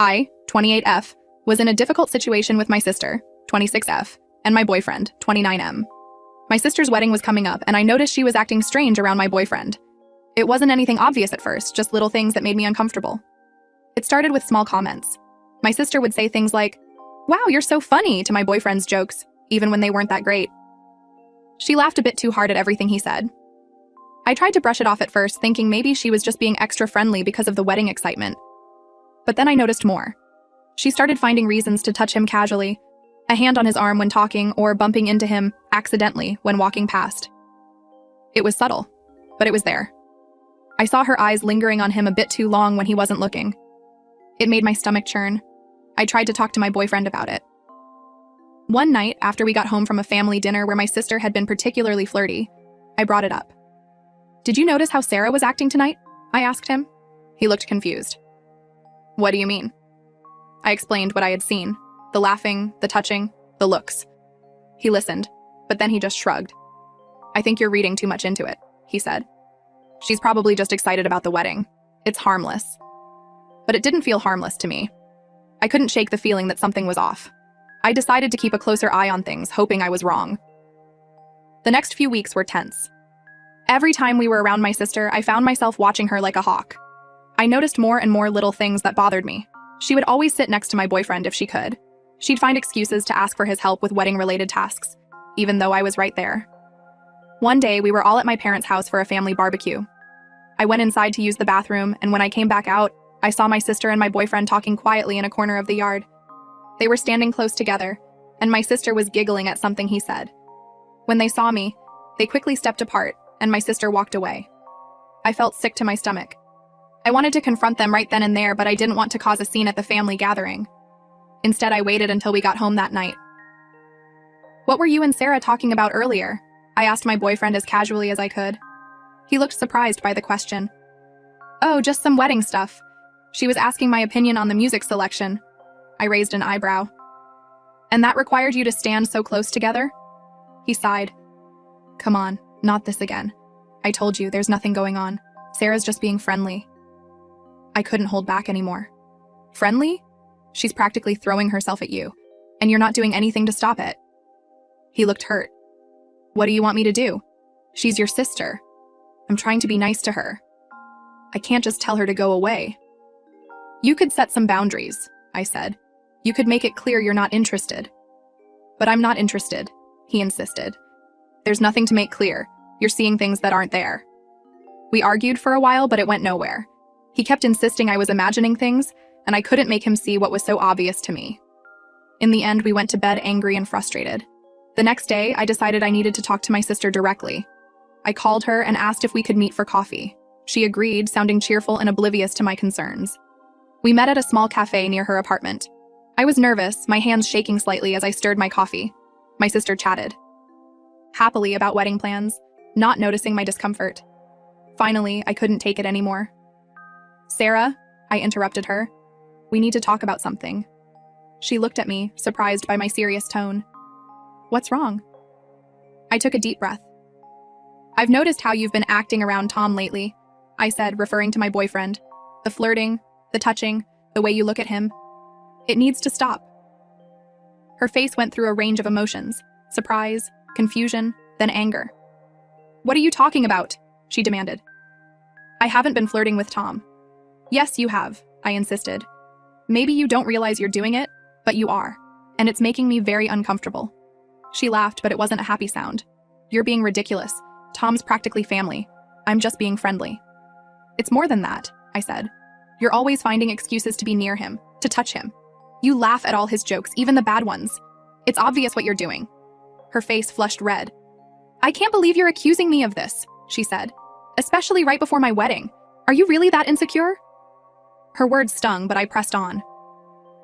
I, 28F, was in a difficult situation with my sister, 26F, and my boyfriend, 29M. My sister's wedding was coming up, and I noticed she was acting strange around my boyfriend. It wasn't anything obvious at first, just little things that made me uncomfortable. It started with small comments. My sister would say things like, "Wow, you're so funny," to my boyfriend's jokes, even when they weren't that great. She laughed a bit too hard at everything he said. I tried to brush it off at first, thinking maybe she was just being extra friendly because of the wedding excitement. But then I noticed more. She started finding reasons to touch him casually, a hand on his arm when talking, or bumping into him accidentally when walking past. It was subtle, but it was there. I saw her eyes lingering on him a bit too long when he wasn't looking. It made my stomach churn. I tried to talk to my boyfriend about it. One night, after we got home from a family dinner where my sister had been particularly flirty, I brought it up. "Did you notice how Sarah was acting tonight?" I asked him. He looked confused. "What do you mean?" I explained what I had seen, the laughing, the touching, the looks. He listened, but then he just shrugged. "I think you're reading too much into it," he said. "She's probably just excited about the wedding. It's harmless." But it didn't feel harmless to me. I couldn't shake the feeling that something was off. I decided to keep a closer eye on things, hoping I was wrong. The next few weeks were tense. Every time we were around my sister, I found myself watching her like a hawk. I noticed more and more little things that bothered me. She would always sit next to my boyfriend if she could. She'd find excuses to ask for his help with wedding-related tasks, even though I was right there. One day, we were all at my parents' house for a family barbecue. I went inside to use the bathroom, and when I came back out, I saw my sister and my boyfriend talking quietly in a corner of the yard. They were standing close together, and my sister was giggling at something he said. When they saw me, they quickly stepped apart, and my sister walked away. I felt sick to my stomach. I wanted to confront them right then and there, but I didn't want to cause a scene at the family gathering. Instead, I waited until we got home that night. "What were you and Sarah talking about earlier?" I asked my boyfriend as casually as I could. He looked surprised by the question. "Oh, just some wedding stuff. She was asking my opinion on the music selection." I raised an eyebrow. "And that required you to stand so close together?" He sighed. "Come on, not this again. I told you, there's nothing going on. Sarah's just being friendly." I couldn't hold back anymore. "Friendly? She's practically throwing herself at you, and you're not doing anything to stop it." He looked hurt. "What do you want me to do? She's your sister. I'm trying to be nice to her. I can't just tell her to go away." "You could set some boundaries," I said. "You could make it clear you're not interested." "But I'm not interested," he insisted. "There's nothing to make clear. You're seeing things that aren't there." We argued for a while, but it went nowhere. He kept insisting I was imagining things, and I couldn't make him see what was so obvious to me. In the end, we went to bed angry and frustrated. The next day, I decided I needed to talk to my sister directly. I called her and asked if we could meet for coffee. She agreed, sounding cheerful and oblivious to my concerns. We met at a small cafe near her apartment. I was nervous, my hands shaking slightly as I stirred my coffee. My sister chatted happily about wedding plans, not noticing my discomfort. Finally, I couldn't take it anymore. "Sarah," I interrupted her. "We need to talk about something." She looked at me, surprised by my serious tone. "What's wrong?" I took a deep breath. "I've noticed how you've been acting around Tom lately," I said, referring to my boyfriend. "The flirting, the touching, the way you look at him. It needs to stop." Her face went through a range of emotions: surprise, confusion, then anger. "What are you talking about?" she demanded. "I haven't been flirting with Tom." "Yes, you have," I insisted. "Maybe you don't realize you're doing it, but you are, and it's making me very uncomfortable." She laughed, but it wasn't a happy sound. "You're being ridiculous. Tom's practically family. I'm just being friendly." "It's more than that," I said. "You're always finding excuses to be near him, to touch him. You laugh at all his jokes, even the bad ones. It's obvious what you're doing." Her face flushed red. "I can't believe you're accusing me of this," she said. "Especially right before my wedding. Are you really that insecure?" Her words stung, but I pressed on.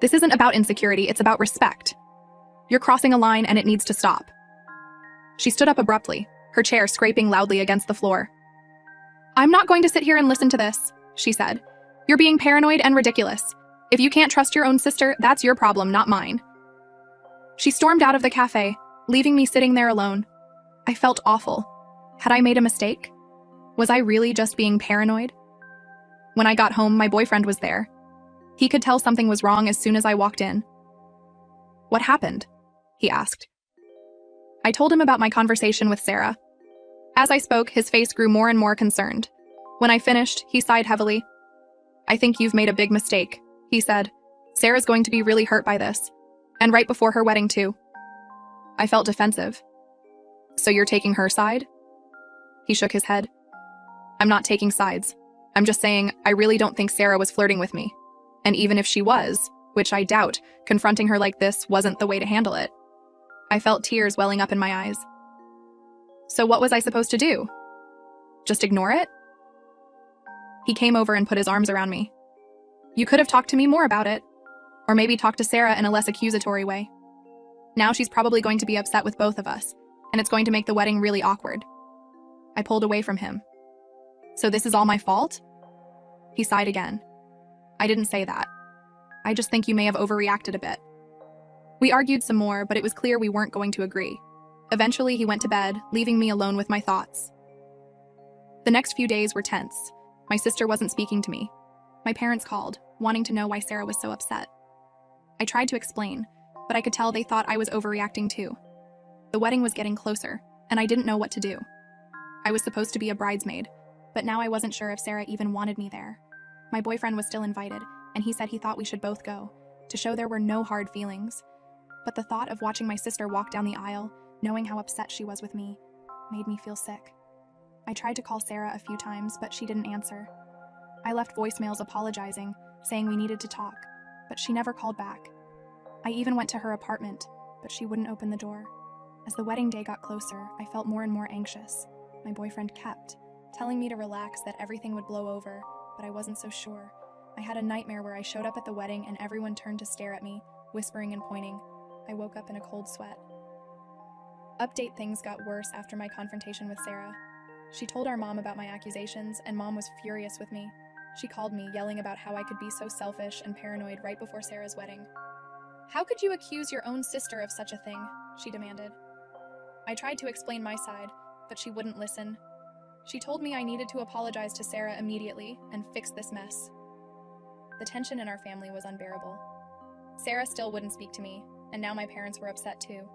"This isn't about insecurity, it's about respect. You're crossing a line and it needs to stop." She stood up abruptly, her chair scraping loudly against the floor. "I'm not going to sit here and listen to this," she said. "You're being paranoid and ridiculous. If you can't trust your own sister, that's your problem, not mine." She stormed out of the cafe, leaving me sitting there alone. I felt awful. Had I made a mistake? Was I really just being paranoid? When I got home, my boyfriend was there. He could tell something was wrong as soon as I walked in. "What happened?" he asked. I told him about my conversation with Sarah. As I spoke, his face grew more and more concerned. When I finished, he sighed heavily. "I think you've made a big mistake," he said. "Sarah's going to be really hurt by this. And right before her wedding, too." I felt defensive. "So you're taking her side?" He shook his head. "I'm not taking sides. I'm just saying I really don't think Sarah was flirting with me. And even if she was, which I doubt, confronting her like this wasn't the way to handle it." I felt tears welling up in my eyes. "So what was I supposed to do? Just ignore it?" He came over and put his arms around me. "You could have talked to me more about it. Or maybe talked to Sarah in a less accusatory way. Now she's probably going to be upset with both of us, and it's going to make the wedding really awkward." I pulled away from him. "So this is all my fault?" He sighed again. "I didn't say that. I just think you may have overreacted a bit." We argued some more, but it was clear we weren't going to agree. Eventually, he went to bed, leaving me alone with my thoughts. The next few days were tense. My sister wasn't speaking to me. My parents called, wanting to know why Sarah was so upset. I tried to explain, but I could tell they thought I was overreacting too. The wedding was getting closer, and I didn't know what to do. I was supposed to be a bridesmaid, but now I wasn't sure if Sarah even wanted me there. My boyfriend was still invited, and he said he thought we should both go, to show there were no hard feelings. But the thought of watching my sister walk down the aisle, knowing how upset she was with me, made me feel sick. I tried to call Sarah a few times, but she didn't answer. I left voicemails apologizing, saying we needed to talk, but she never called back. I even went to her apartment, but she wouldn't open the door. As the wedding day got closer, I felt more and more anxious. My boyfriend kept telling me to relax, that everything would blow over, but I wasn't so sure. I had a nightmare where I showed up at the wedding and everyone turned to stare at me, whispering and pointing. I woke up in a cold sweat. Update: things got worse after my confrontation with Sarah. She told our mom about my accusations, and Mom was furious with me. She called me, yelling about how I could be so selfish and paranoid right before Sarah's wedding. "How could you accuse your own sister of such a thing?" she demanded. I tried to explain my side, but she wouldn't listen. She told me I needed to apologize to Sarah immediately and fix this mess. The tension in our family was unbearable. Sarah still wouldn't speak to me, and now my parents were upset too.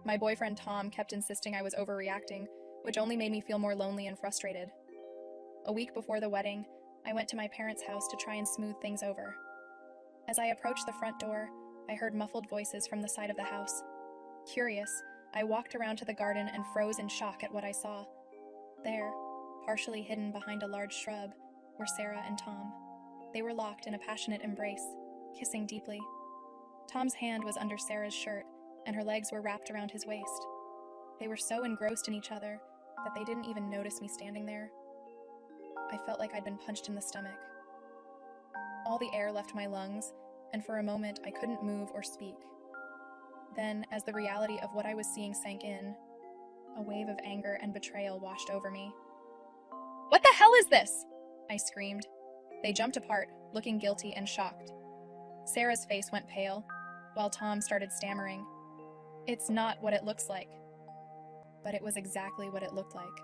My boyfriend Tom kept insisting I was overreacting, which only made me feel more lonely and frustrated. A week before the wedding, I went to my parents' house to try and smooth things over. As I approached the front door, I heard muffled voices from the side of the house. Curious, I walked around to the garden and froze in shock at what I saw. There, partially hidden behind a large shrub, were Sarah and Tom. They were locked in a passionate embrace, kissing deeply. Tom's hand was under Sarah's shirt, and her legs were wrapped around his waist. They were so engrossed in each other that they didn't even notice me standing there. I felt like I'd been punched in the stomach. All the air left my lungs, and for a moment I couldn't move or speak. Then, as the reality of what I was seeing sank in, a wave of anger and betrayal washed over me. "What the hell is this?" I screamed. They jumped apart, looking guilty and shocked. Sarah's face went pale, while Tom started stammering. "It's not what it looks like." But it was exactly what it looked like.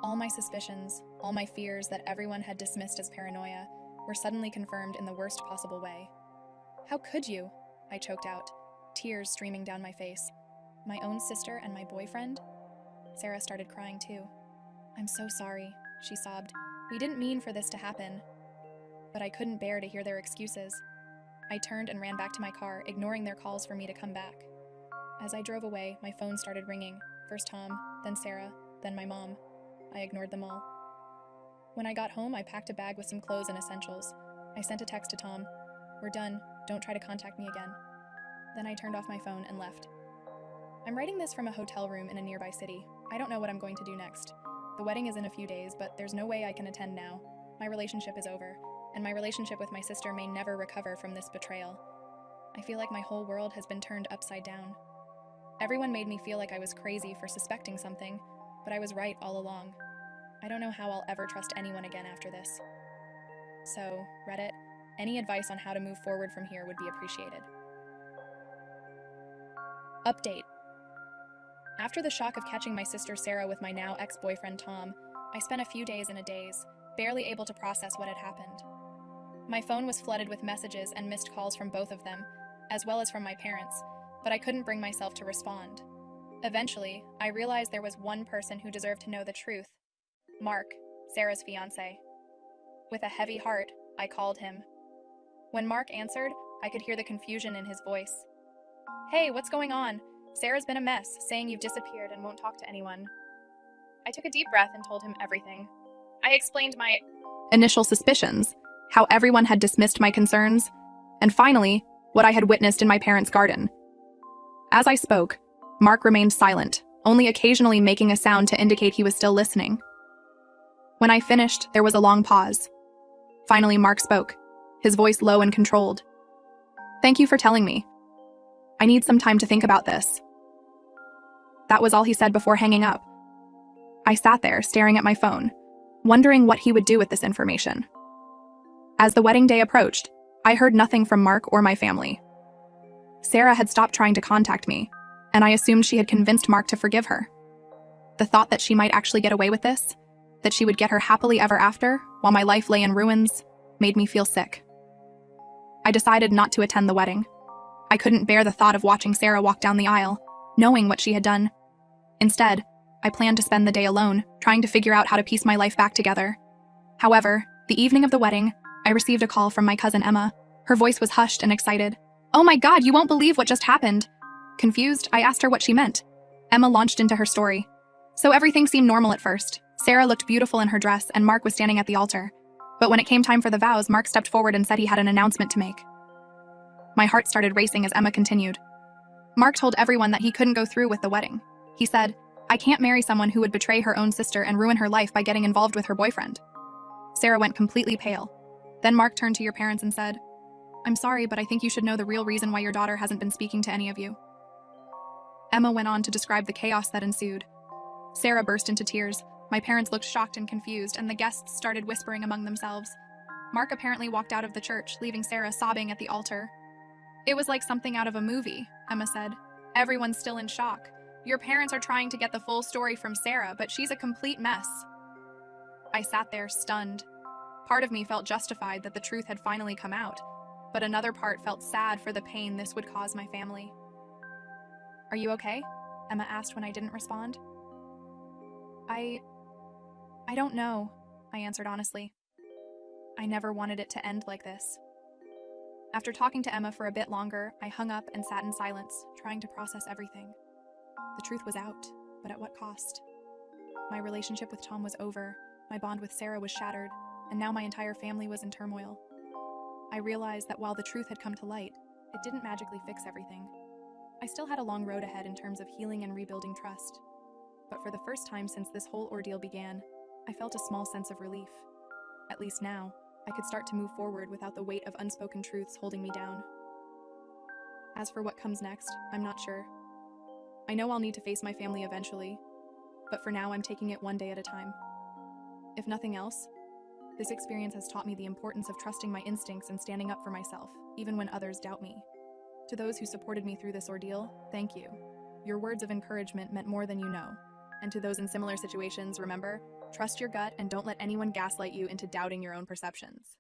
All my suspicions, all my fears that everyone had dismissed as paranoia, were suddenly confirmed in the worst possible way. "How could you?" I choked out, tears streaming down my face. "My own sister and my boyfriend?" Sarah started crying too. "I'm so sorry," she sobbed. "We didn't mean for this to happen." But I couldn't bear to hear their excuses. I turned and ran back to my car, ignoring their calls for me to come back. As I drove away, my phone started ringing. First Tom, then Sarah, then my mom. I ignored them all. When I got home, I packed a bag with some clothes and essentials. I sent a text to Tom. "We're done. Don't try to contact me again." Then I turned off my phone and left. I'm writing this from a hotel room in a nearby city. I don't know what I'm going to do next. The wedding is in a few days, but there's no way I can attend now. My relationship is over, and my relationship with my sister may never recover from this betrayal. I feel like my whole world has been turned upside down. Everyone made me feel like I was crazy for suspecting something, but I was right all along. I don't know how I'll ever trust anyone again after this. So, Reddit, any advice on how to move forward from here would be appreciated. Update. After the shock of catching my sister Sarah with my now ex-boyfriend Tom, I spent a few days in a daze, barely able to process what had happened. My phone was flooded with messages and missed calls from both of them, as well as from my parents, but I couldn't bring myself to respond. Eventually, I realized there was one person who deserved to know the truth: Mark, Sarah's fiancé. With a heavy heart, I called him. When Mark answered, I could hear the confusion in his voice. "Hey, what's going on? Sarah's been a mess, saying you've disappeared and won't talk to anyone." I took a deep breath and told him everything. I explained my initial suspicions, how everyone had dismissed my concerns, and finally, what I had witnessed in my parents' garden. As I spoke, Mark remained silent, only occasionally making a sound to indicate he was still listening. When I finished, there was a long pause. Finally, Mark spoke, his voice low and controlled. "Thank you for telling me. I need some time to think about this." That was all he said before hanging up. I sat there, staring at my phone, wondering what he would do with this information. As the wedding day approached, I heard nothing from Mark or my family. Sarah had stopped trying to contact me, and I assumed she had convinced Mark to forgive her. The thought that she might actually get away with this, that she would get her happily ever after, while my life lay in ruins, made me feel sick. I decided not to attend the wedding. I couldn't bear the thought of watching Sarah walk down the aisle, knowing what she had done. Instead, I planned to spend the day alone, trying to figure out how to piece my life back together. However, the evening of the wedding, I received a call from my cousin Emma. Her voice was hushed and excited. "Oh my God, you won't believe what just happened." Confused, I asked her what she meant. Emma launched into her story. So everything seemed normal at first. Sarah looked beautiful in her dress, and Mark was standing at the altar. But when it came time for the vows, Mark stepped forward and said he had an announcement to make. My heart started racing as Emma continued. Mark told everyone that he couldn't go through with the wedding. He said, "I can't marry someone who would betray her own sister and ruin her life by getting involved with her boyfriend." Sarah went completely pale. Then Mark turned to your parents and said, "I'm sorry, but I think you should know the real reason why your daughter hasn't been speaking to any of you." Emma went on to describe the chaos that ensued. Sarah burst into tears. My parents looked shocked and confused, and the guests started whispering among themselves. Mark apparently walked out of the church, leaving Sarah sobbing at the altar. "It was like something out of a movie," Emma said. "Everyone's still in shock. Your parents are trying to get the full story from Sarah, but she's a complete mess." I sat there, stunned. Part of me felt justified that the truth had finally come out, but another part felt sad for the pain this would cause my family. "Are you okay?" Emma asked when I didn't respond. I don't know," I answered honestly. I never wanted it to end like this. After talking to Emma for a bit longer, I hung up and sat in silence, trying to process everything. The truth was out, but at what cost? My relationship with Tom was over, my bond with Sarah was shattered, and now my entire family was in turmoil. I realized that while the truth had come to light, it didn't magically fix everything. I still had a long road ahead in terms of healing and rebuilding trust. But for the first time since this whole ordeal began, I felt a small sense of relief. At least now, I could start to move forward without the weight of unspoken truths holding me down. As for what comes next, I'm not sure. I know I'll need to face my family eventually, but for now I'm taking it one day at a time. If nothing else, this experience has taught me the importance of trusting my instincts and standing up for myself, even when others doubt me. To those who supported me through this ordeal, thank you. Your words of encouragement meant more than you know. And to those in similar situations, remember, trust your gut and don't let anyone gaslight you into doubting your own perceptions.